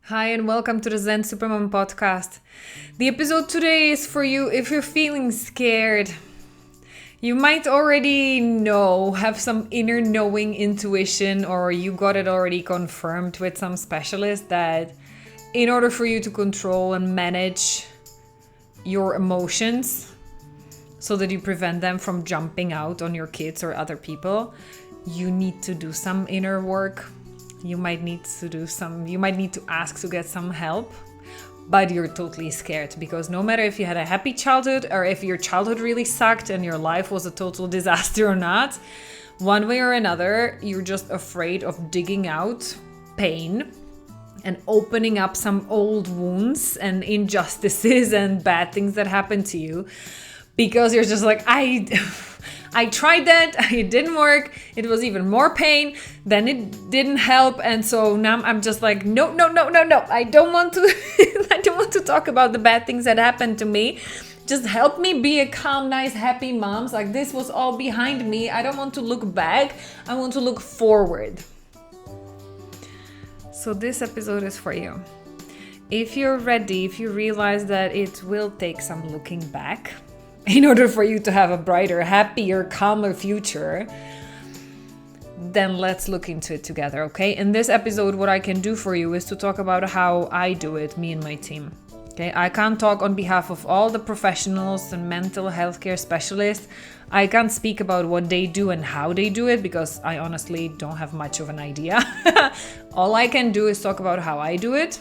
Hi and welcome to the Zen Supermom podcast. The episode today is for you if you're feeling scared. You might already have some inner knowing intuition, or you got it already confirmed with some specialist that in order for you to control and manage your emotions so that you prevent them from jumping out on your kids or other people, you need to do some inner work. You might need to ask to get some help, but you're totally scared because no matter if you had a happy childhood or if your childhood really sucked and your life was a total disaster or not, one way or another, you're just afraid of digging out pain and opening up some old wounds and injustices and bad things that happened to you because you're just like, I tried that, it didn't work, it was even more pain, then it didn't help, and so now I'm just like, no, I don't want to talk about the bad things that happened to me. Just help me be a calm, nice, happy mom. Like, this was all behind me. I don't want to look back, I want to look forward. So this episode is for you. If you're ready, if you realize that it will take some looking back in order for you to have a brighter, happier, calmer future, then let's look into it together, okay? In this episode, what I can do for you is to talk about how I do it, me and my team. Okay, I can't talk on behalf of all the professionals and mental health care specialists. I can't speak about what they do and how they do it because I honestly don't have much of an idea. All I can do is talk about how I do it,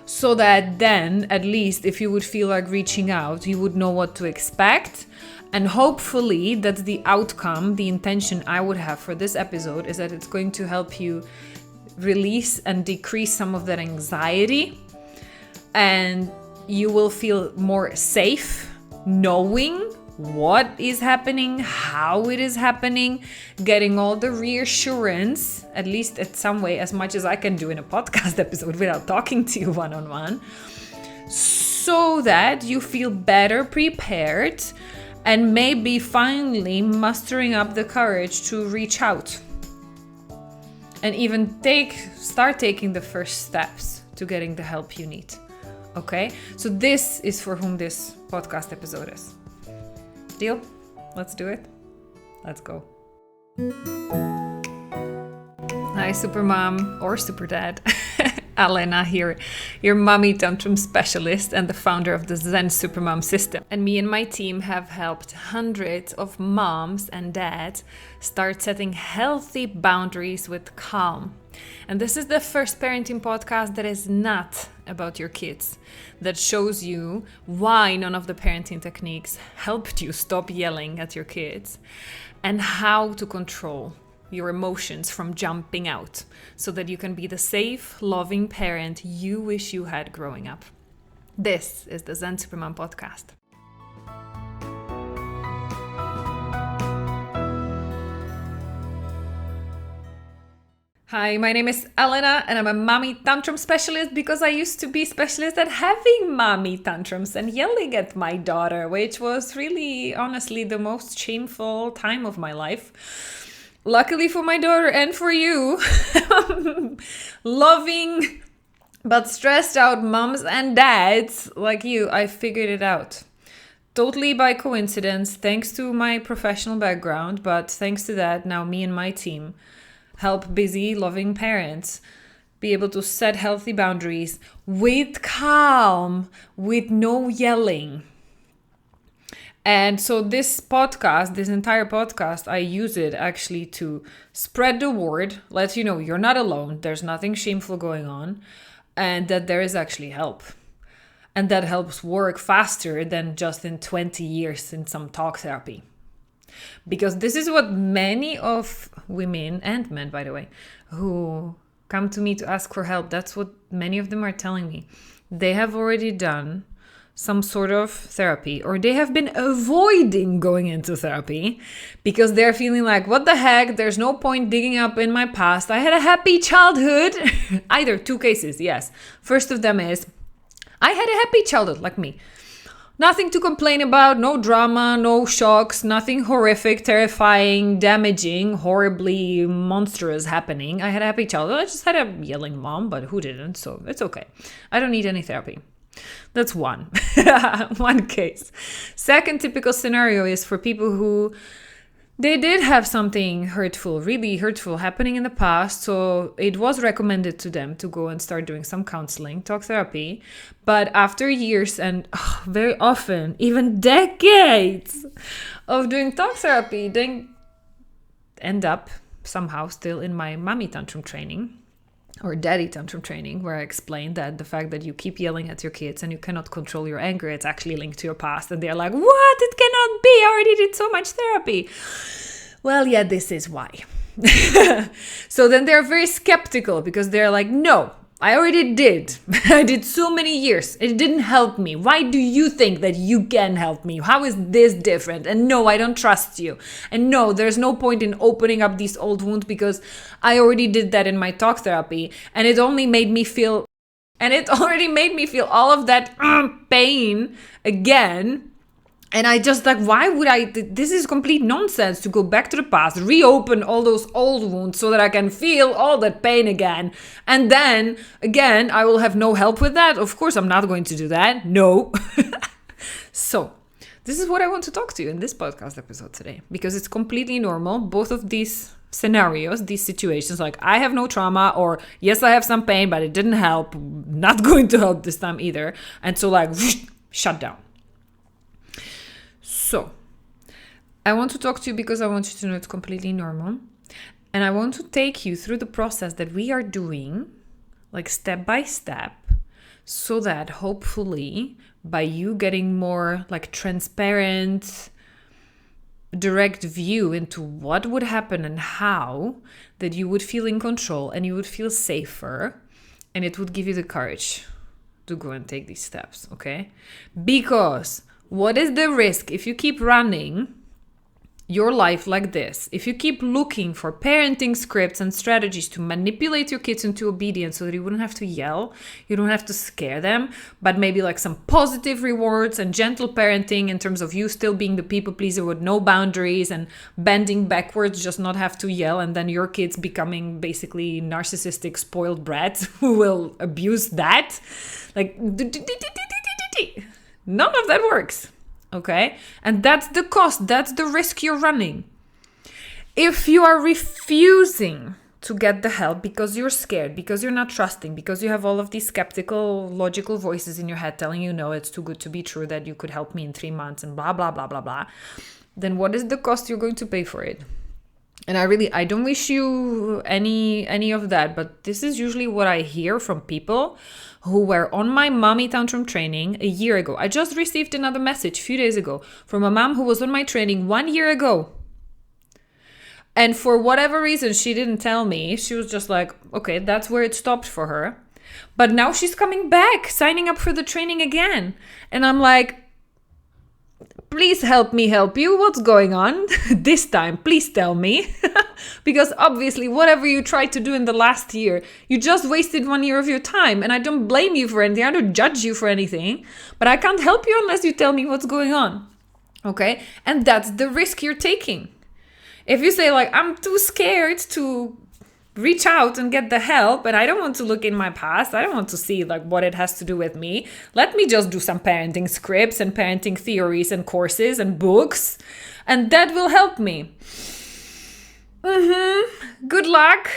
so that then, at least if you would feel like reaching out, you would know what to expect. And hopefully that's the outcome, the intention I would have for this episode is that it's going to help you release and decrease some of that anxiety. And you will feel more safe knowing what is happening, how it is happening, getting all the reassurance, at least in some way, as much as I can do in a podcast episode without talking to you one-on-one, so that you feel better prepared and maybe finally mustering up the courage to reach out and even start taking the first steps to getting the help you need. Okay? So this is for whom this podcast episode is. Deal? Let's do it. Let's go. Hi, Supermom or Superdad. Alena here, your mommy tantrum specialist and the founder of the Zen Supermom System. And me and my team have helped hundreds of moms and dads start setting healthy boundaries with calm. And this is the first parenting podcast that is not about your kids, that shows you why none of the parenting techniques helped you stop yelling at your kids and how to control your emotions from jumping out so that you can be the safe, loving parent you wish you had growing up. This is the Zen Supermom podcast. Hi, my name is Elena and I'm a mommy tantrum specialist because I used to be specialist at having mommy tantrums and yelling at my daughter, which was really, honestly, the most shameful time of my life. Luckily for my daughter and for you, loving but stressed out moms and dads like you, I figured it out. Totally by coincidence, thanks to my professional background, but thanks to that, now me and my team help busy, loving parents be able to set healthy boundaries with calm, with no yelling. And so this entire podcast, I use it actually to spread the word, let you know you're not alone, there's nothing shameful going on, and that there is actually help. And that helps work faster than just in 20 years in some talk therapy. Because this is what many of women and men, by the way, who come to me to ask for help, that's what many of them are telling me. They have already done some sort of therapy, or they have been avoiding going into therapy because they're feeling like, what the heck, there's no point digging up in my past. I had a happy childhood. Either two cases, yes. First of them is, I had a happy childhood like me. Nothing to complain about, no drama, no shocks, nothing horrific, terrifying, damaging, horribly monstrous happening. I had a happy childhood. I just had a yelling mom, but who didn't? So it's okay. I don't need any therapy. That's one. One case. Second typical scenario is for people who they did have something hurtful, really hurtful happening in the past. So it was recommended to them to go and start doing some counseling, talk therapy. But after years and very often, even decades of doing talk therapy, they end up somehow still in my mommy tantrum training or daddy tantrum training, where I explained that the fact that you keep yelling at your kids and you cannot control your anger, it's actually linked to your past. And they're like, what? It cannot be. I already did so much therapy. Well, yeah, this is why. So then they're very skeptical because they're like, no, I already did. I did so many years. It didn't help me. Why do you think that you can help me? How is this different? And no, I don't trust you. And no, there's no point in opening up these old wounds because I already did that in my talk therapy. And it only made me feel, all of that pain again. And I just like, why would I? This is complete nonsense to go back to the past, reopen all those old wounds so that I can feel all that pain again. And then again, I will have no help with that. Of course, I'm not going to do that. No. So this is what I want to talk to you in this podcast episode today, because it's completely normal. Both of these scenarios, these situations, like I have no trauma, or yes, I have some pain, but it didn't help. Not going to help this time either. And so like, shut down. So, I want to talk to you because I want you to know it's completely normal. And I want to take you through the process that we are doing, like step by step, so that hopefully by you getting more like transparent, direct view into what would happen and how, that you would feel in control and you would feel safer, and it would give you the courage to go and take these steps, okay? Because what is the risk if you keep running your life like this? If you keep looking for parenting scripts and strategies to manipulate your kids into obedience so that you wouldn't have to yell, you don't have to scare them, but maybe like some positive rewards and gentle parenting in terms of you still being the people pleaser with no boundaries and bending backwards, just not have to yell, and then your kids becoming basically narcissistic spoiled brats who will abuse that. Like, none of that works, okay? And that's the cost. That's the risk you're running. If you are refusing to get the help because you're scared, because you're not trusting, because you have all of these skeptical, logical voices in your head telling you, no, it's too good to be true that you could help me in 3 months and blah, blah, blah, blah, blah, then what is the cost you're going to pay for it? And I don't wish you any of that, but this is usually what I hear from people who were on my mommy tantrum training a year ago. I just received another message a few days ago from a mom who was on my training 1 year ago. And for whatever reason, she didn't tell me. She was just like, okay, that's where it stopped for her. But now she's coming back, signing up for the training again. And I'm like, please help me help you. What's going on this time? Please tell me. Because obviously, whatever you tried to do in the last year, you just wasted 1 year of your time. And I don't blame you for anything. I don't judge you for anything. But I can't help you unless you tell me what's going on. Okay? And that's the risk you're taking. If you say like, I'm too scared to reach out and get the help, and I don't want to look in my past, I don't want to see like what it has to do with me, let me just do some parenting scripts and parenting theories and courses and books, and that will help me. Good luck.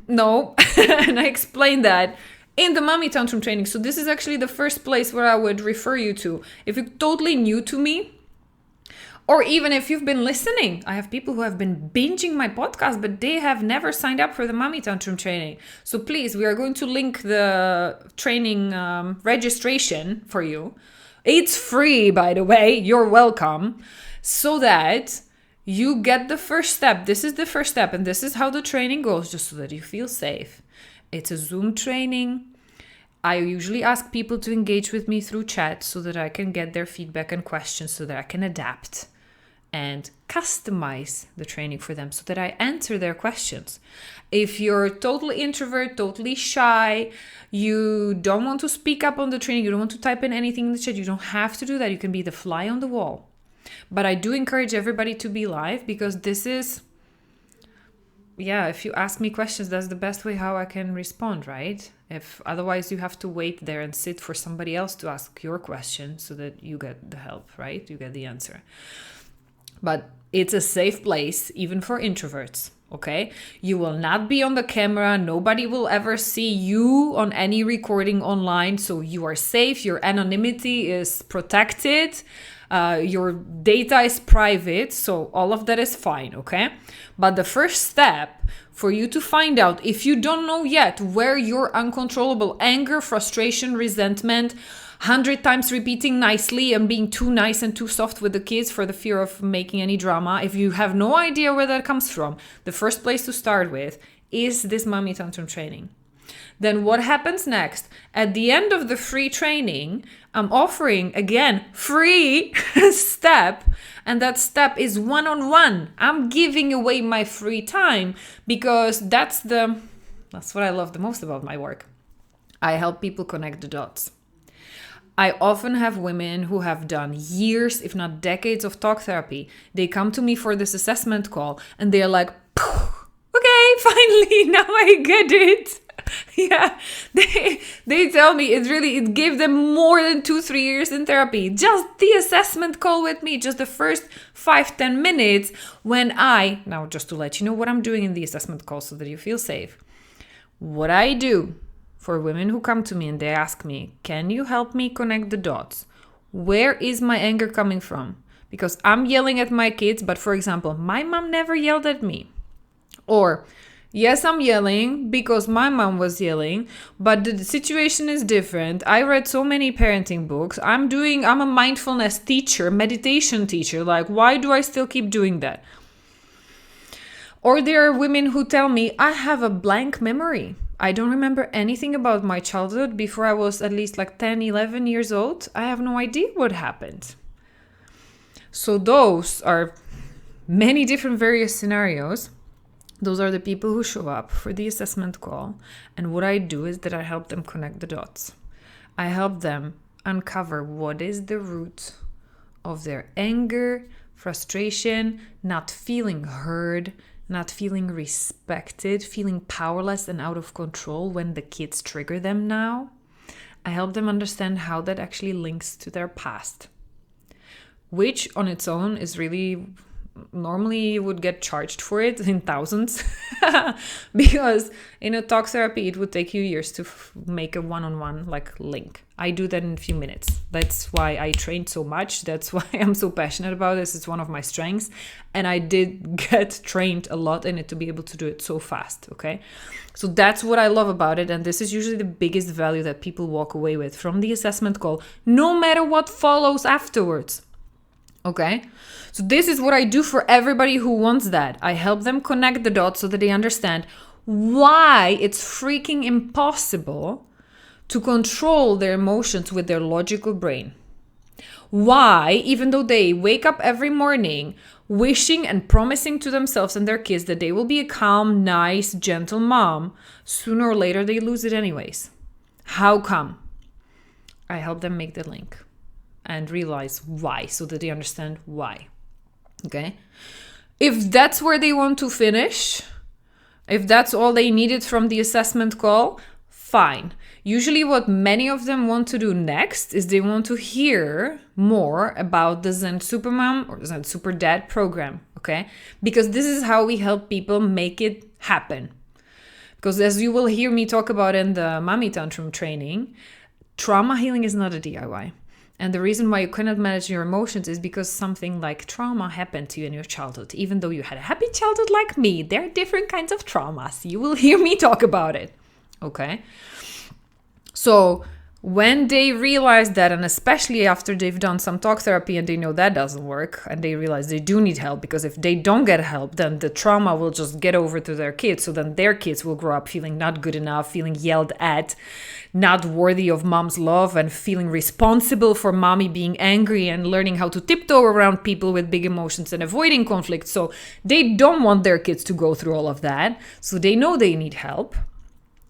No. And I explained that in the mommy tantrum training. So this is actually the first place where I would refer you to. If you're totally new to me, or even if you've been listening, I have people who have been binging my podcast, but they have never signed up for the mommy tantrum training. So please, we are going to link the training registration for you. It's free, by the way. You're welcome. So that you get the first step. This is the first step, and this is how the training goes, just so that you feel safe. It's a Zoom training. I usually ask people to engage with me through chat so that I can get their feedback and questions so that I can adapt. and customize the training for them so that I answer their questions. If you're totally introvert, totally shy, you don't want to speak up on the training, you don't want to type in anything in the chat, you don't have to do that. You can be the fly on the wall. But I do encourage everybody to be live, because this is, if you ask me questions, that's the best way how I can respond, right? If otherwise you have to wait there and sit for somebody else to ask your question so that you get the help, right? You get the answer. But it's a safe place, even for introverts, okay? You will not be on the camera. Nobody will ever see you on any recording online. So you are safe. Your anonymity is protected. Your data is private. So all of that is fine, okay? But the first step for you to find out, if you don't know yet where your uncontrollable anger, frustration, resentment, 100 times repeating nicely and being too nice and too soft with the kids for the fear of making any drama, if you have no idea where that comes from, the first place to start with is this mommy tantrum training. Then what happens next? At the end of the free training, I'm offering, again, free step. And that step is one-on-one. I'm giving away my free time, because that's what I love the most about my work. I help people connect the dots. I often have women who have done years, if not decades, of talk therapy. They come to me for this assessment call and they're like, okay, finally, now I get it. Yeah, they tell me it gave them more than 2-3 years in therapy. Just the assessment call with me, just the first 5-10 minutes now just to let you know what I'm doing in the assessment call so that you feel safe. What I do for women who come to me and they ask me, can you help me connect the dots? Where is my anger coming from? Because I'm yelling at my kids, but for example, my mom never yelled at me. Or, yes, I'm yelling because my mom was yelling, but the situation is different. I read so many parenting books. I'm a mindfulness teacher, meditation teacher. Like, why do I still keep doing that? Or there are women who tell me, I have a blank memory. I don't remember anything about my childhood before I was at least like 10, 11 years old. I have no idea what happened. So those are many different various scenarios. Those are the people who show up for the assessment call. And what I do is that I help them connect the dots. I help them uncover what is the root of their anger, frustration, not feeling heard, not feeling respected, feeling powerless and out of control when the kids trigger them now. I help them understand how that actually links to their past, which on its own is really, normally you would get charged for it in thousands because in a talk therapy, it would take you years to make a one-on-one link. I do that in a few minutes. That's why I trained so much. That's why I'm so passionate about this. It's one of my strengths. And I did get trained a lot in it to be able to do it so fast. Okay. So that's what I love about it. And this is usually the biggest value that people walk away with from the assessment call, no matter what follows afterwards. Okay. So this is what I do for everybody who wants that. I help them connect the dots so that they understand why it's freaking impossible to control their emotions with their logical brain. Why, even though they wake up every morning wishing and promising to themselves and their kids that they will be a calm, nice, gentle mom, sooner or later they lose it anyways. How come? I help them make the link and realize why, so that they understand why. Okay? If that's where they want to finish, if that's all they needed from the assessment call, fine. Usually what many of them want to do next is they want to hear more about the Zen Supermom or Zen Super Dad program, okay? Because this is how we help people make it happen. Because as you will hear me talk about in the Mommy Tantrum training, trauma healing is not a DIY. And the reason why you cannot manage your emotions is because something like trauma happened to you in your childhood. Even though you had a happy childhood like me, there are different kinds of traumas. You will hear me talk about it, okay? So When they realize that, and especially after they've done some talk therapy and they know that doesn't work, and they realize they do need help, because if they don't get help, then the trauma will just get over to their kids. So then their kids will grow up feeling not good enough, feeling yelled at, not worthy of mom's love, and feeling responsible for mommy being angry, and learning how to tiptoe around people with big emotions and avoiding conflict. So they don't want their kids to go through all of that. So they know they need help.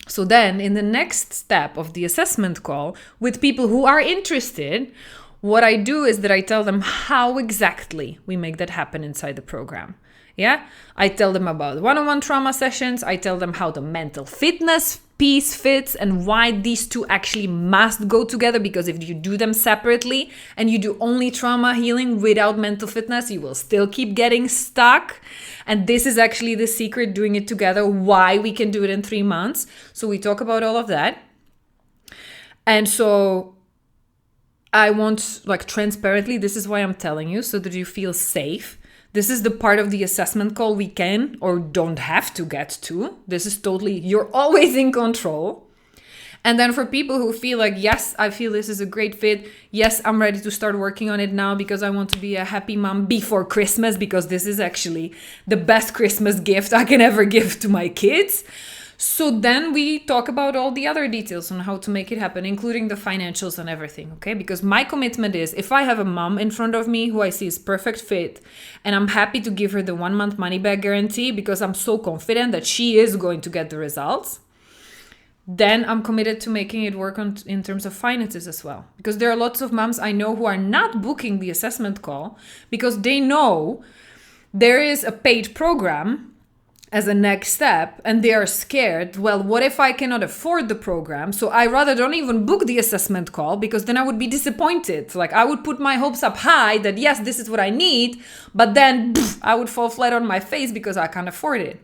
So then in the next step of the assessment call with people who are interested, what I do is that I tell them how exactly we make that happen inside the program. Yeah, I tell them about one-on-one trauma sessions. I tell them how the mental fitness piece fits and why these two actually must go together, because if you do them separately and you do only trauma healing without mental fitness, you will still keep getting stuck. And this is actually the secret, doing it together, why we can do it in 3 months. So we talk about all of that. And so I want, like, transparently, this is why I'm telling you, so that you feel safe. This is the part of the assessment call we can or don't have to get to. This is totally, you're always in control. And then for people who feel like, yes, I feel this is a great fit. Yes, I'm ready to start working on it now because I want to be a happy mom before Christmas, because this is actually the best Christmas gift I can ever give to my kids. So then we talk about all the other details on how to make it happen, including the financials and everything, okay? Because my commitment is, if I have a mom in front of me who I see is perfect fit, and I'm happy to give her the 1 month money back guarantee because I'm so confident that she is going to get the results, then I'm committed to making it work in terms of finances as well. Because there are lots of moms I know who are not booking the assessment call because they know there is a paid program as a next step, and they are scared, well, what if I cannot afford the program? So I rather don't even book the assessment call, because then I would be disappointed. Like, I would put my hopes up high that yes, this is what I need, but then I would fall flat on my face because I can't afford it.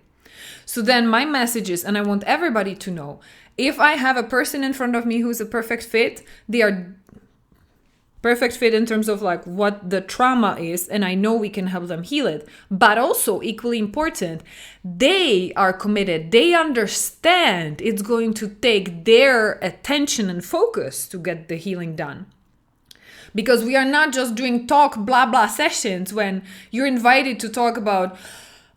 So then my message is, and I want everybody to know, if I have a person in front of me who's a perfect fit, they are perfect fit in terms of like what the trauma is, and I know we can help them heal it. But also, equally important, they are committed. They understand it's going to take their attention and focus to get the healing done. Because we are not just doing talk blah blah sessions when you're invited to talk about,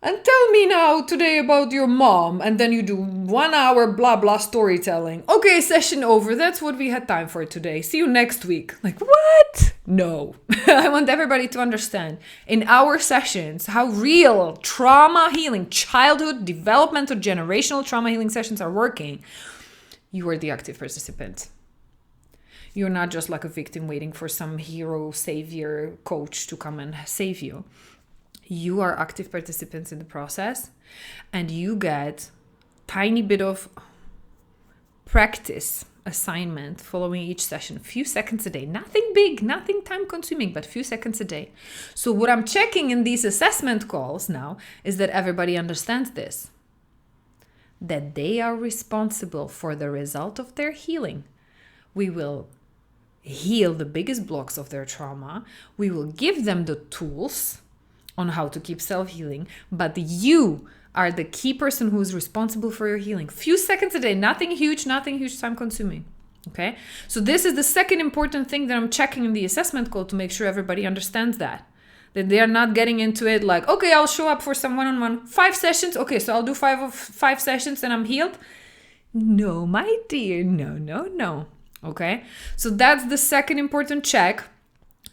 and tell me now today about your mom, and then you do 1 hour blah blah storytelling. Okay, session over. That's what we had time for today. See you next week. Like, what? No. I want everybody to understand in our sessions how real trauma healing, childhood, developmental, generational trauma healing sessions are working. You are the active participant. You're not just like a victim waiting for some hero, savior, coach to come and save you. You are active participants in the process, and you get tiny bit of practice assignment following each session, a few seconds a day, nothing big, nothing time consuming, but a few seconds a day. So what I'm checking in these assessment calls now is that everybody understands this, that they are responsible for the result of their healing. We will heal the biggest blocks of their trauma. We will give them the tools on how to keep self-healing, but you are the key person who is responsible for your healing. Few seconds a day, nothing huge time consuming. Okay, so this is the second important thing that I'm checking in the assessment call to make sure everybody understands that they are not getting into it like, okay, I'll show up for some one-on-one 5 sessions. Okay, so I'll do 5 sessions and I'm healed. No, my dear, no. Okay, so that's the second important check.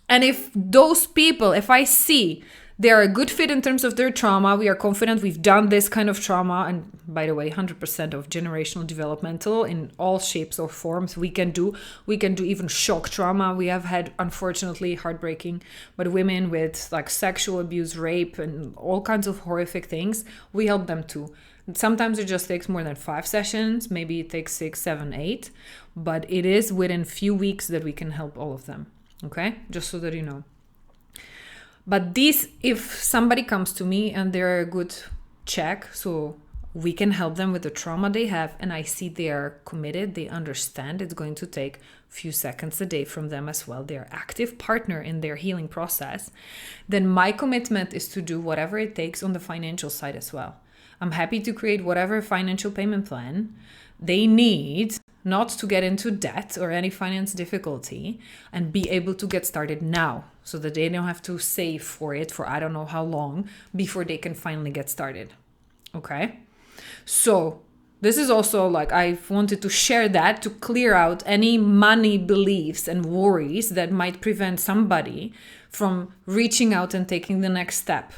And if those people, if I see they are a good fit in terms of their trauma, we are confident we've done this kind of trauma, and by the way, 100% of generational developmental in all shapes or forms we can do even shock trauma. We have had, unfortunately, heartbreaking, but women with like sexual abuse, rape, and all kinds of horrific things, we help them too. Sometimes it just takes more than 5 sessions, maybe it takes 6, 7, 8, but it is within few weeks that we can help all of them. Okay, just so that you know. But these, if somebody comes to me and they're a good check, so we can help them with the trauma they have, and I see they are committed, they understand it's going to take a few seconds a day from them as well, they're active partner in their healing process, then my commitment is to do whatever it takes on the financial side as well. I'm happy to create whatever financial payment plan they need not to get into debt or any finance difficulty, and be able to get started now so that they don't have to save for it for I don't know how long before they can finally get started. Okay? So this is also like I wanted to share that to clear out any money beliefs and worries that might prevent somebody from reaching out and taking the next step.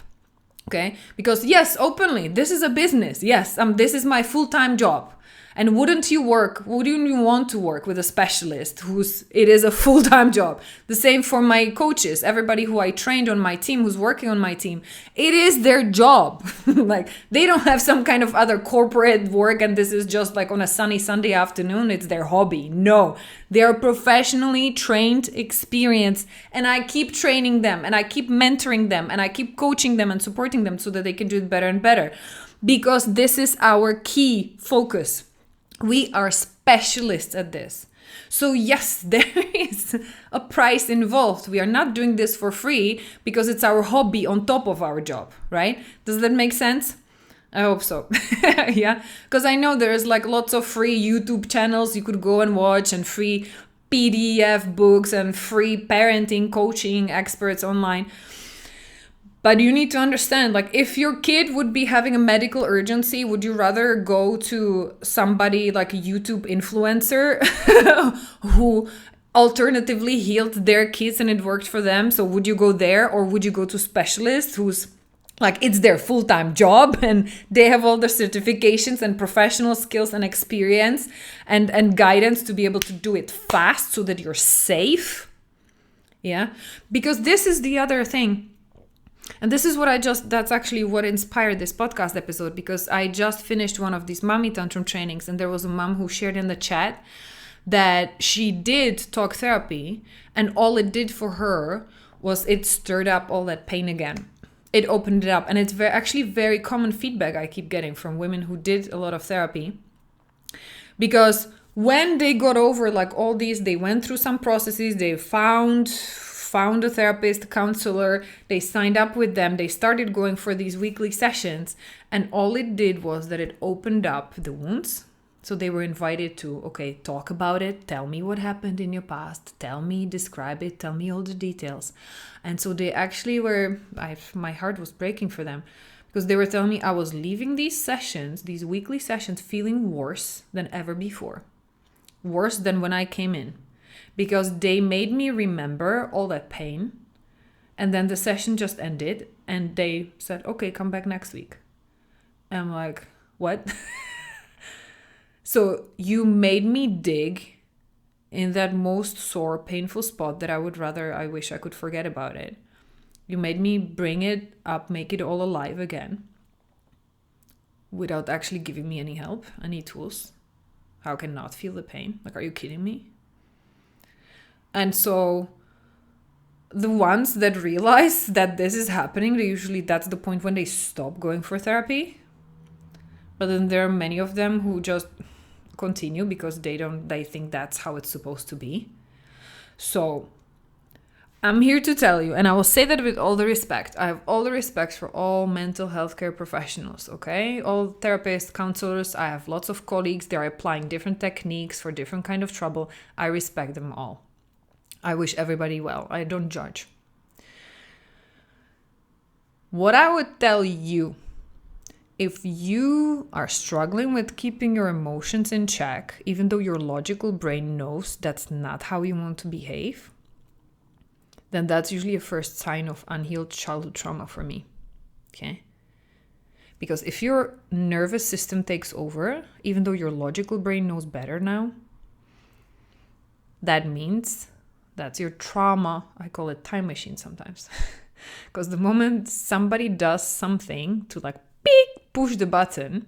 Okay? Because yes, openly, this is a business. Yes, this is my full-time job. And wouldn't you want to work with a specialist it is a full-time job? The same for my coaches, everybody who I trained on my team, who's working on my team. It is their job. Like they don't have some kind of other corporate work and this is just like on a sunny Sunday afternoon, it's their hobby. No, they are professionally trained, experienced, and I keep training them and I keep mentoring them and I keep coaching them and supporting them so that they can do it better and better. Because this is our key focus. We are specialists at this. So yes, there is a price involved. We are not doing this for free because it's our hobby on top of our job, right? Does that make sense? I hope so. Yeah, because I know there's like lots of free YouTube channels you could go and watch and free PDF books and free parenting coaching experts online. But you need to understand, like, if your kid would be having a medical urgency, would you rather go to somebody like a YouTube influencer who alternatively healed their kids and it worked for them? So would you go there, or would you go to specialists who's like, it's their full-time job and they have all the certifications and professional skills and experience and guidance to be able to do it fast so that you're safe? Yeah, because this is the other thing. And this is that's actually what inspired this podcast episode, because I just finished one of these mommy tantrum trainings and there was a mom who shared in the chat that she did talk therapy and all it did for her was it stirred up all that pain again. It opened it up, and it's actually very common feedback I keep getting from women who did a lot of therapy, because when they got over like all these, they went through some processes, they found a therapist, a counselor, they signed up with them, they started going for these weekly sessions, and all it did was that it opened up the wounds. So they were invited to, okay, talk about it, tell me what happened in your past, tell me, describe it, tell me all the details. And so they actually my heart was breaking for them, because they were telling me I was leaving these sessions, these weekly sessions, feeling worse than ever before, worse than when I came in. Because they made me remember all that pain. And then the session just ended and they said, okay, come back next week. And I'm like, what? So you made me dig in that most sore, painful spot that I wish I could forget about it. You made me bring it up, make it all alive again, without actually giving me any help, any tools. How can I not feel the pain? Like, are you kidding me? And so the ones that realize that this is happening, that's the point when they stop going for therapy. But then there are many of them who just continue because they think that's how it's supposed to be. So I'm here to tell you, and I will say that with all the respect. I have all the respect for all mental health care professionals, okay? All therapists, counselors. I have lots of colleagues. They're applying different techniques for different kind of trouble. I respect them all. I wish everybody well. I don't judge. What I would tell you, if you are struggling with keeping your emotions in check, even though your logical brain knows that's not how you want to behave, then that's usually a first sign of unhealed childhood trauma for me. Okay? Because if your nervous system takes over, even though your logical brain knows better now, that means that's your trauma. I call it time machine sometimes. Because the moment somebody does something to like push the button,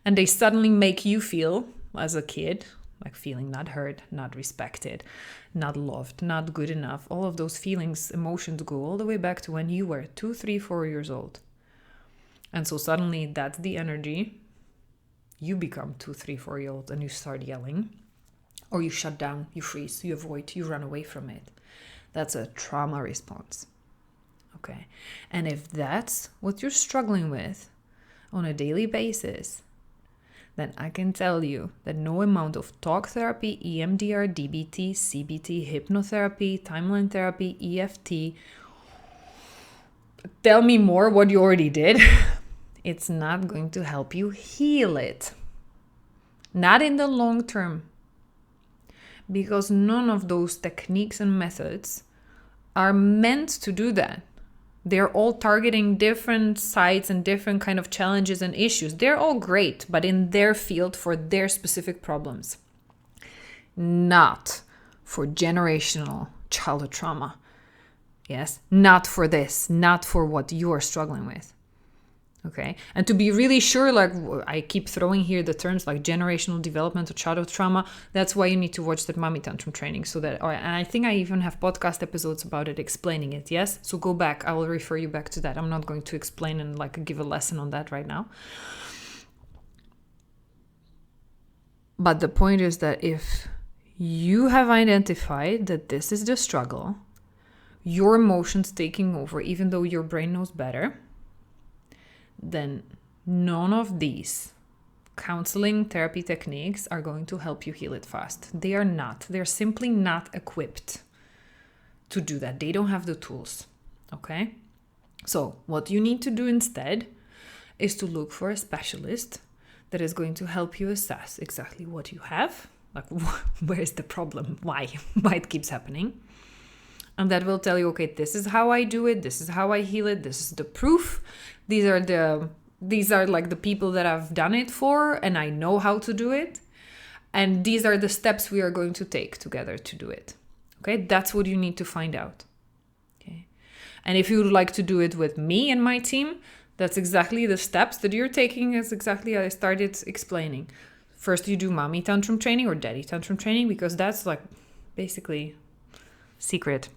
and they suddenly make you feel as a kid, like feeling not heard, not respected, not loved, not good enough. All of those feelings, emotions go all the way back to when you were 2, 3, 4 years old. And so suddenly that's the energy. You become 2, 3, 4 years old and you start yelling. Or you shut down, you freeze, you avoid, you run away from it. That's a trauma response. Okay. And if that's what you're struggling with on a daily basis, then I can tell you that no amount of talk therapy, EMDR, DBT, CBT, hypnotherapy, timeline therapy, EFT, tell me more what you already did. It's not going to help you heal it. Not in the long term. Because none of those techniques and methods are meant to do that. They're all targeting different sites and different kind of challenges and issues. They're all great, but in their field for their specific problems. Not for generational childhood trauma. Yes, not for this, not for what you are struggling with. Okay, and to be really sure, like I keep throwing here the terms like generational development or childhood trauma. That's why you need to watch that mommy tantrum training, so that, and I think I even have podcast episodes about it explaining it. Yes, so go back. I will refer you back to that. I'm not going to explain and like give a lesson on that right now. But the point is that if you have identified that this is the struggle, your emotions taking over, even though your brain knows better, then none of these counseling therapy techniques are going to help you heal it fast. They are not. They're simply not equipped to do that. They don't have the tools. Okay? So what you need to do instead is to look for a specialist that is going to help you assess exactly what you have. Like, where is the problem? Why it keeps happening? And that will tell you, okay, this is how I do it. This is how I heal it. This is the proof. These are like the people that I've done it for, and I know how to do it. And these are the steps we are going to take together to do it. Okay, that's what you need to find out. Okay, and if you would like to do it with me and my team, that's exactly the steps that you're taking. As exactly I started explaining. First, you do mommy tantrum training or daddy tantrum training, because that's like basically secret.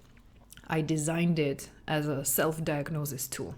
I designed it as a self-diagnosis tool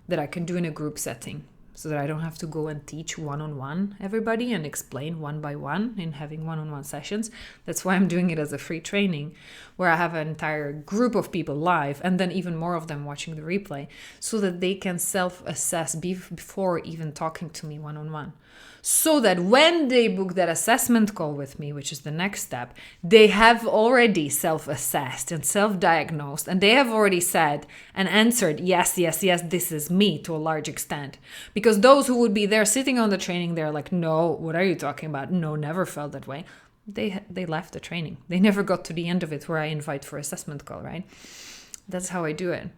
that I can do in a group setting, so that I don't have to go and teach one-on-one everybody and explain one by one in having one-on-one sessions. That's why I'm doing it as a free training, where I have an entire group of people live and then even more of them watching the replay, so that they can self-assess before even talking to me one-on-one. So that when they book that assessment call with me, which is the next step, they have already self-assessed and self-diagnosed, and they have already said and answered, yes, this is me to a large extent. Because those who would be there sitting on the training, they're like, no, what are you talking about? No, never felt that way. They left the training. They never got to the end of it where I invite for assessment call, right? That's how I do it.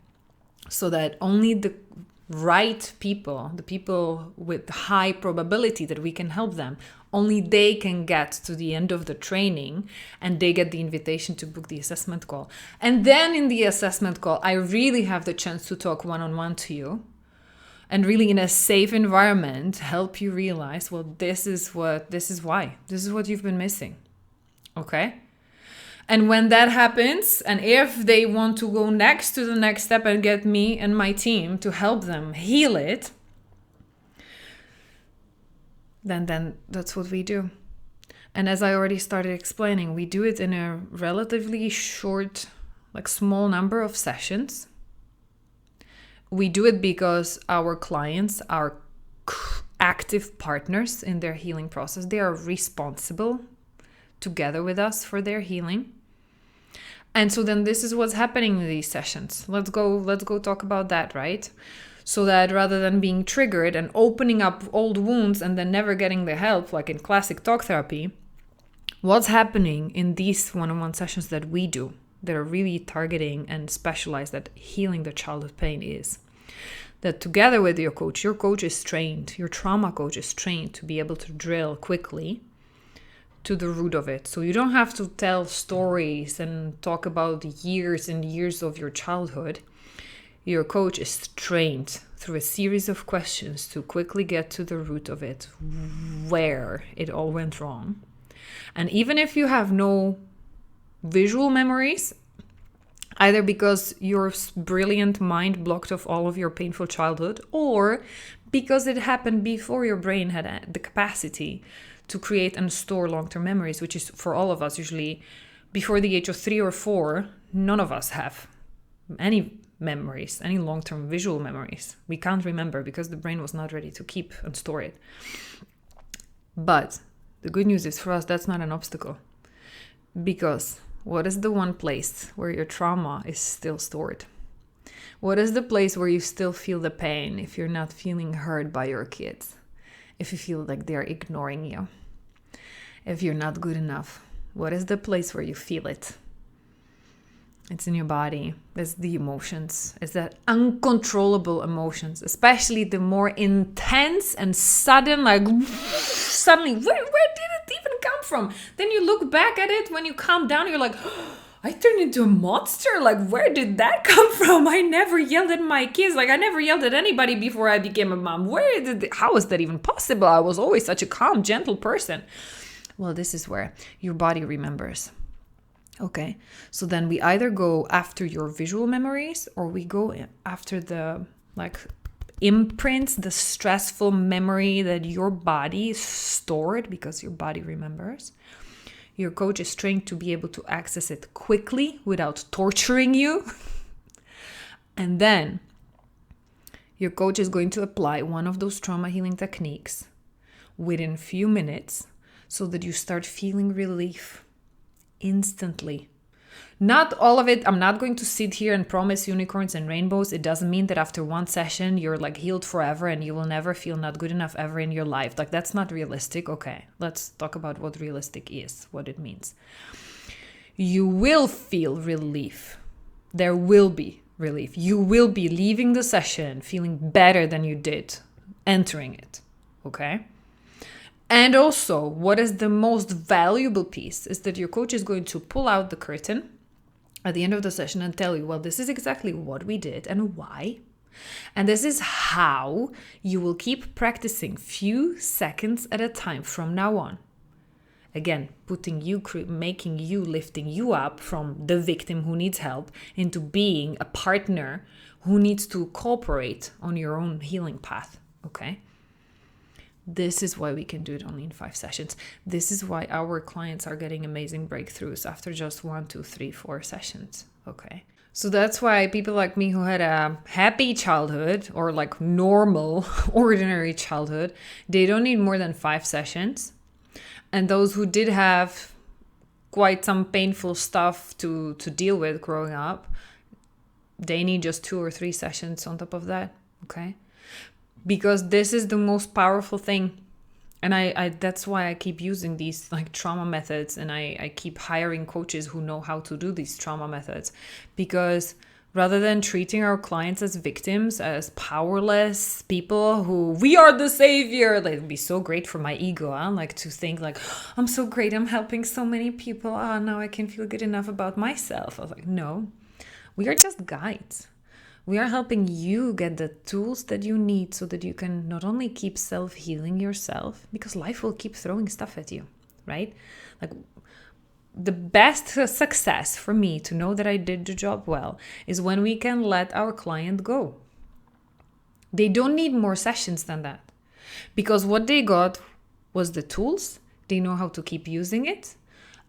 So that only the right people, the people with high probability that we can help them, only they can get to the end of the training and they get the invitation to book the assessment call. And then in the assessment call, I really have the chance to talk one-on-one to you and really in a safe environment help you realize, well, this is what you've been missing. Okay? And when that happens, and if they want to go next to the next step and get me and my team to help them heal it, then that's what we do. And as I already started explaining, we do it in a relatively short, like small number of sessions. We do it because our clients are active partners in their healing process. They are responsible together with us for their healing. And so then this is what's happening in these sessions. Let's go talk about that, right? So that rather than being triggered and opening up old wounds and then never getting the help, like in classic talk therapy, what's happening in these one-on-one sessions that we do that are really targeting and specialized at healing the childhood pain is that together with your coach is trained, your trauma coach is trained to be able to drill quickly to the root of it. So you don't have to tell stories and talk about years and years of your childhood. Your coach is trained through a series of questions to quickly get to the root of it, where it all went wrong. And even if you have no visual memories, either because your brilliant mind blocked off all of your painful childhood, or because it happened before your brain had the capacity to create and store long-term memories, which is for all of us usually before the age of 3 or 4, none of us have any memories, any long-term visual memories. We can't remember because the brain was not ready to keep and store it. But the good news is for us, that's not an obstacle. Because what is the one place where your trauma is still stored? What is the place where you still feel the pain if you're not feeling heard by your kids? If you feel like they're ignoring you? If you're not good enough? What is the place where you feel it? It's in your body. It's the emotions. It's that uncontrollable emotions, especially the more intense and sudden, like suddenly, where did it even come from? Then you look back at it when you calm down, you're like, I turned into a monster. Like, where did that come from? I never yelled at my kids. Like, I never yelled at anybody before I became a mom. How is that even possible? I was always such a calm, gentle person. Well, this is where your body remembers. Okay, so then we either go after your visual memories or we go after the imprints, the stressful memory that your body stored because your body remembers. Your coach is trained to be able to access it quickly without torturing you. And then your coach is going to apply one of those trauma healing techniques within a few minutes so that you start feeling relief instantly. Not all of it. I'm not going to sit here and promise unicorns and rainbows. It doesn't mean that after one session you're like healed forever and you will never feel not good enough ever in your life. Like, that's not realistic. Okay, let's talk about what realistic is, what it means. You will feel relief. There will be relief. You will be leaving the session feeling better than you did entering it. Okay? And also, what is the most valuable piece is that your coach is going to pull out the curtain at the end of the session and tell you, well, this is exactly what we did and why. And this is how you will keep practicing few seconds at a time from now on. Again, putting you, making you, lifting you up from the victim who needs help into being a partner who needs to cooperate on your own healing path. Okay? This is why we can do it only in 5 sessions. This is why our clients are getting amazing breakthroughs after just 1, 2, 3, 4 sessions. Okay. So that's why people like me who had a happy childhood or like normal, ordinary childhood, they don't need more than 5 sessions. And those who did have quite some painful stuff to deal with growing up, they need just 2 or 3 sessions on top of that. Okay. Because this is the most powerful thing. And I that's why I keep using these like trauma methods, and I keep hiring coaches who know how to do these trauma methods. Because rather than treating our clients as victims, as powerless people who, we are the savior, like, it'd be so great for my ego, huh? Like to think like, I'm so great, I'm helping so many people, now I can feel good enough about myself. I was like, no, we are just guides. We are helping you get the tools that you need so that you can not only keep self-healing yourself, because life will keep throwing stuff at you, right? Like, the best success for me to know that I did the job well is when we can let our client go. They don't need more sessions than that, because what they got was the tools. They know how to keep using it.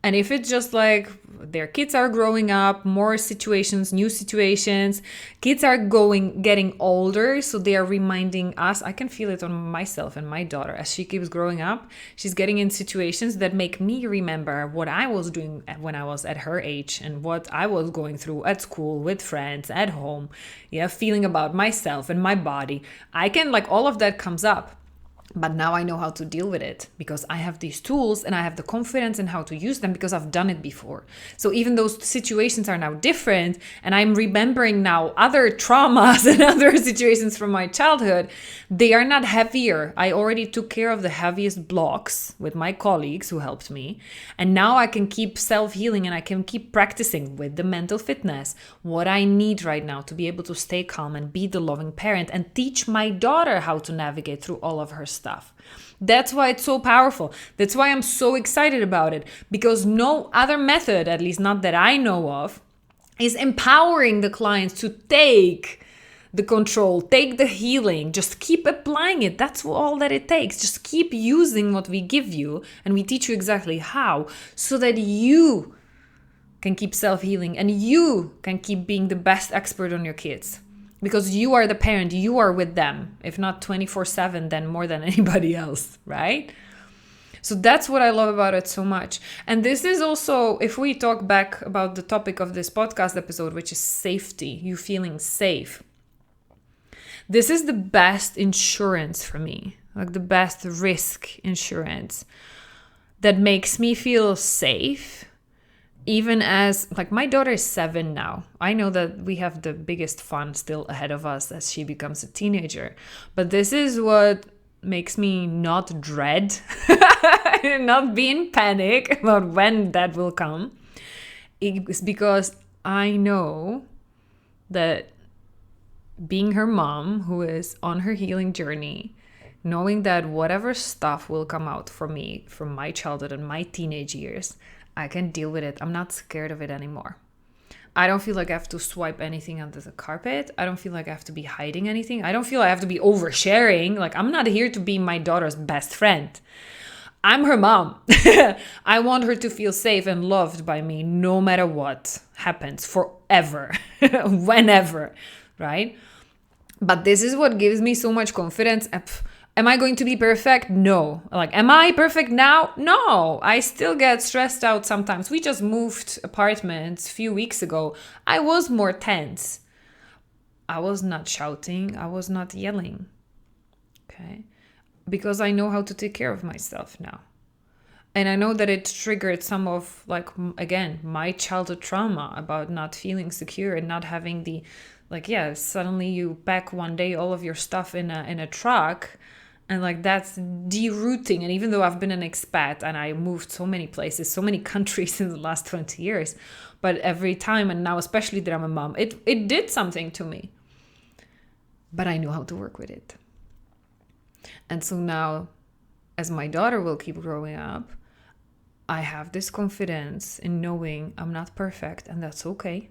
And if it's just like their kids are growing up, more situations, new situations, kids are getting older, so they are reminding us. I can feel it on myself and my daughter as she keeps growing up. She's getting in situations that make me remember what I was doing when I was at her age and what I was going through at school, with friends, at home, feeling about myself and my body. I can, like, all of that comes up. But now I know how to deal with it because I have these tools and I have the confidence in how to use them because I've done it before. So even those situations are now different and I'm remembering now other traumas and other situations from my childhood, they are not heavier. I already took care of the heaviest blocks with my colleagues who helped me. And now I can keep self-healing and I can keep practicing with the mental fitness what I need right now to be able to stay calm and be the loving parent and teach my daughter how to navigate through all of her stuff. That's why it's so powerful. That's why I'm so excited about it, because no other method, at least not that I know of, is empowering the clients to take the control, take the healing, just keep applying it. That's all that it takes. Just keep using what we give you, and we teach you exactly how, so that you can keep self-healing and you can keep being the best expert on your kids. Because you are the parent, you are with them. If not 24/7, then more than anybody else, right? So that's what I love about it so much. And this is also, if we talk back about the topic of this podcast episode, which is safety, you feeling safe. This is the best insurance for me, like the best risk insurance that makes me feel safe. Even as, like, my daughter is 7 now. I know that we have the biggest fun still ahead of us as she becomes a teenager. But this is what makes me not dread, not be in panic about when that will come. It's because I know that being her mom, who is on her healing journey, knowing that whatever stuff will come out for me from my childhood and my teenage years, I can deal with it. I'm not scared of it anymore. I don't feel like I have to swipe anything under the carpet. I don't feel like I have to be hiding anything. I don't feel I have to be oversharing. Like, I'm not here to be my daughter's best friend. I'm her mom. I want her to feel safe and loved by me no matter what happens, forever, whenever, right? But this is what gives me so much confidence. Am I going to be perfect? No. Like, am I perfect now? No. I still get stressed out sometimes. We just moved apartments a few weeks ago. I was more tense. I was not shouting. I was not yelling. Okay. Because I know how to take care of myself now. And I know that it triggered some of, like, again, my childhood trauma about not feeling secure and not having the, like, yeah, suddenly you pack one day all of your stuff in a truck. And like, that's derooting. And even though I've been an expat and I moved so many places, so many countries in the last 20 years, but every time, and now especially that I'm a mom, it did something to me. But I know how to work with it. And so now, as my daughter will keep growing up, I have this confidence in knowing I'm not perfect, and that's okay.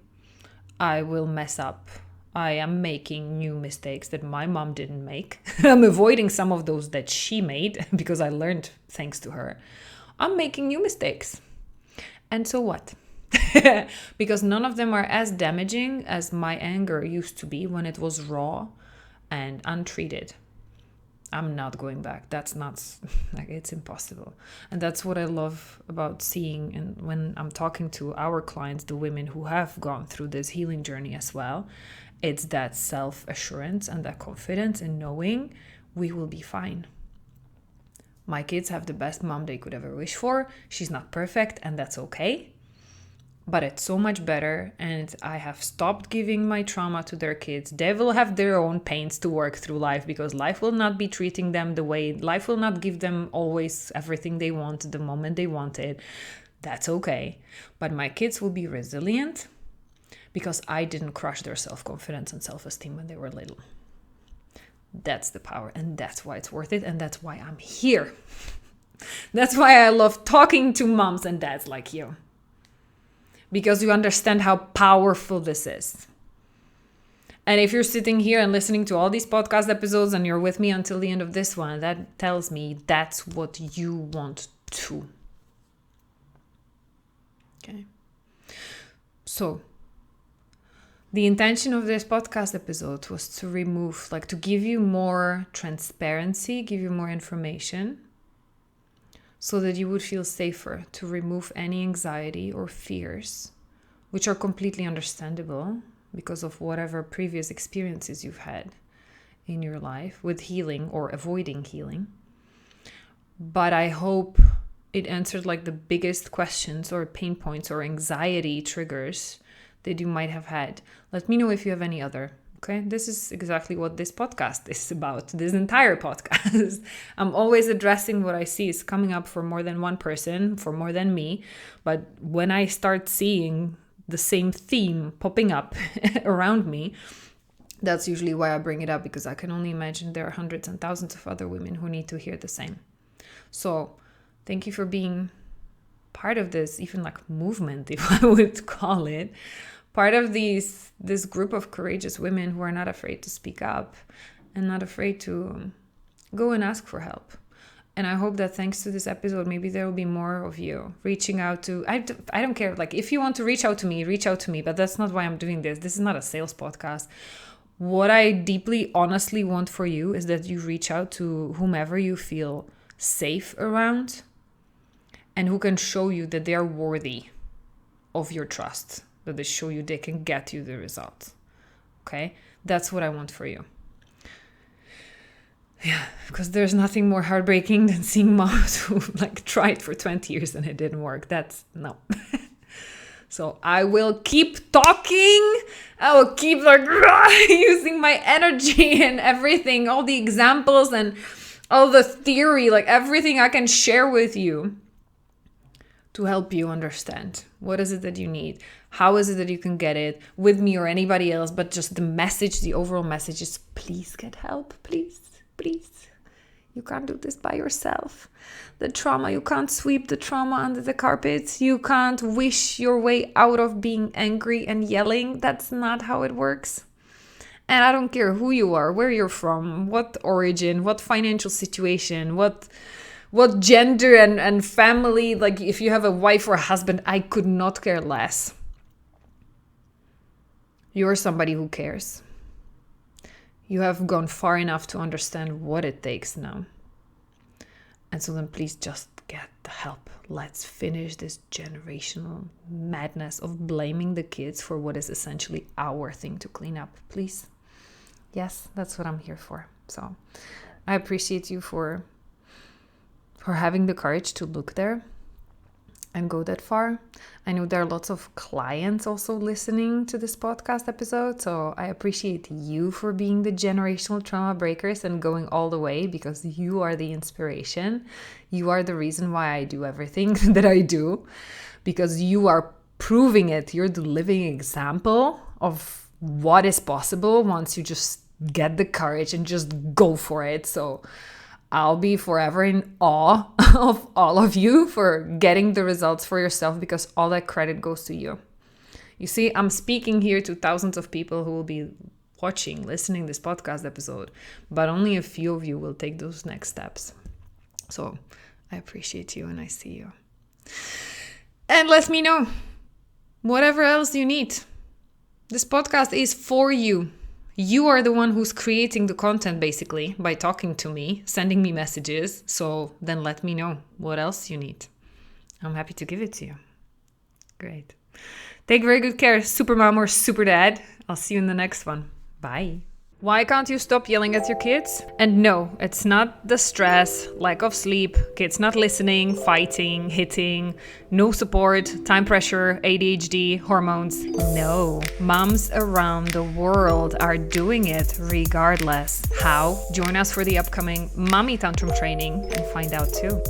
I will mess up. I am making new mistakes that my mom didn't make. I'm avoiding some of those that she made because I learned thanks to her. I'm making new mistakes. And so what? Because none of them are as damaging as my anger used to be when it was raw and untreated. I'm not going back. That's not, like, it's impossible. And that's what I love about seeing, and when I'm talking to our clients, the women who have gone through this healing journey as well, it's that self-assurance and that confidence in knowing we will be fine. My kids have the best mom they could ever wish for. She's not perfect, and that's okay. But it's so much better, and I have stopped giving my trauma to their kids. They will have their own pains to work through life, because life will not be treating them the way, life will not give them always everything they want the moment they want it. That's okay. But my kids will be resilient because I didn't crush their self-confidence and self-esteem when they were little. That's the power, and that's why it's worth it, and that's why I'm here. That's why I love talking to moms and dads like you. Because you understand how powerful this is. And if you're sitting here and listening to all these podcast episodes and you're with me until the end of this one, that tells me that's what you want too. Okay. So, the intention of this podcast episode was to remove, like, to give you more transparency, give you more information, so that you would feel safer, to remove any anxiety or fears, which are completely understandable because of whatever previous experiences you've had in your life with healing or avoiding healing. But I hope it answered, like, the biggest questions or pain points or anxiety triggers that you might have had. Let me know if you have any other. Okay, this is exactly what this podcast is about, this entire podcast. I'm always addressing what I see is coming up for more than one person, for more than me. But when I start seeing the same theme popping up around me, that's usually why I bring it up, because I can only imagine there are hundreds and thousands of other women who need to hear the same. So thank you for being part of this, even like movement, if I would call it. Part of this group of courageous women who are not afraid to speak up and not afraid to go and ask for help. And I hope that thanks to this episode, maybe there will be more of you reaching out to, I don't care, like, if you want to reach out to me, but that's not why I'm doing this. This is not a sales podcast. What I deeply, honestly want for you is that you reach out to whomever you feel safe around and who can show you that they are worthy of your trust, that they show you they can get you the results. Okay? That's what I want for you. Yeah, because there's nothing more heartbreaking than seeing moms who tried for 20 years and it didn't work. That's no. So I will keep talking. I will keep using my energy and everything, all the examples and all the theory, everything I can share with you to help you understand what is it that you need. How is it that you can get it with me or anybody else? But just the message, the overall message is please get help. Please. You can't do this by yourself. The trauma, you can't sweep the trauma under the carpet. You can't wish your way out of being angry and yelling. That's not how it works. And I don't care who you are, where you're from, what origin, what financial situation, what gender and family, if you have a wife or a husband, I could not care less. You're somebody who cares. You have gone far enough to understand what it takes now. And so then please just get the help. Let's finish this generational madness of blaming the kids for what is essentially our thing to clean up. Please. Yes, that's what I'm here for. So I appreciate you for having the courage to look there and go that far. I know there are lots of clients also listening to this podcast episode, so I appreciate you for being the generational trauma breakers and going all the way, because you are the inspiration. You are the reason why I do everything that I do, because you are proving it. You're the living example of what is possible once you just get the courage and just go for it. So I'll be forever in awe of all of you for getting the results for yourself, because all that credit goes to you. You see, I'm speaking here to thousands of people who will be watching, listening this podcast episode, but only a few of you will take those next steps. So I appreciate you and I see you. And let me know whatever else you need. This podcast is for you. You are the one who's creating the content, basically, by talking to me, sending me messages. So then let me know what else you need. I'm happy to give it to you. Great. Take very good care, super mom or super dad. I'll see you in the next one. Bye. Why can't you stop yelling at your kids? And no, it's not the stress, lack of sleep, kids not listening, fighting, hitting, no support, time pressure, ADHD, hormones. No, moms around the world are doing it regardless. How? Join us for the upcoming Mommy Tantrum training and find out too.